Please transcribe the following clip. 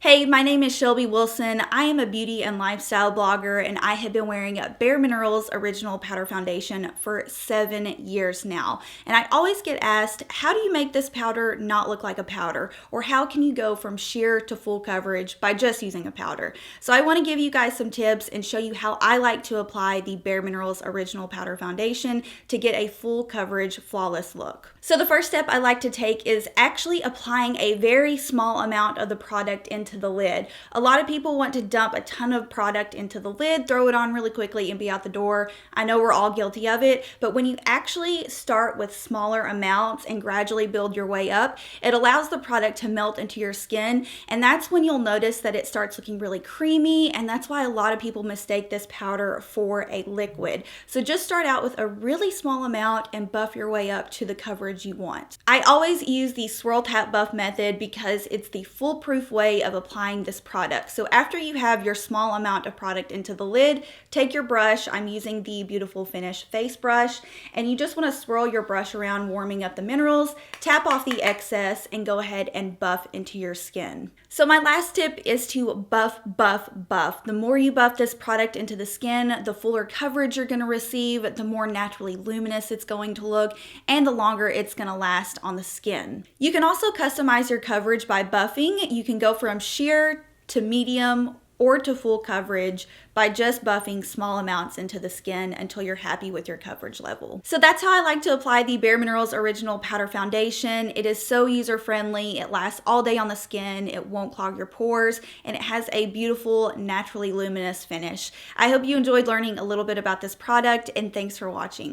Hey, my name is Shelbey Wilson. I am a beauty and lifestyle blogger, and I have been wearing bareMinerals Original Powder Foundation for 7 years now. And I always get asked, how do you make this powder not look like a powder? Or how can you go from sheer to full coverage by just using a powder? So I want to give you guys some tips and show you how I like to apply the bareMinerals Original Powder Foundation to get a full coverage, flawless look. So the first step I like to take is actually applying a very small amount of the product into the lid. A lot of people want to dump a ton of product into the lid, throw it on really quickly and be out the door. I know we're all guilty of it, but when you actually start with smaller amounts and gradually build your way up, it allows the product to melt into your skin, and that's when you'll notice that it starts looking really creamy, and that's why a lot of people mistake this powder for a liquid. So just start out with a really small amount and buff your way up to the coverage you want. I always use the swirl tap buff method because it's the foolproof way of applying this product. So after you have your small amount of product into the lid, take your brush. I'm using the Beautiful Finish face brush, and you just want to swirl your brush around, warming up the minerals, tap off the excess, and go ahead and buff into your skin. So my last tip is to buff, buff, buff. The more you buff this product into the skin, the fuller coverage you're going to receive, the more naturally luminous it's going to look, and the longer it's going to last on the skin. You can also customize your coverage by buffing. You can go from sheer to medium or to full coverage by just buffing small amounts into the skin until you're happy with your coverage level. So that's how I like to apply the bareMinerals Original Powder Foundation. It is so user-friendly. It lasts all day on the skin. It won't clog your pores, and it has a beautiful, naturally luminous finish. I hope you enjoyed learning a little bit about this product, and thanks for watching.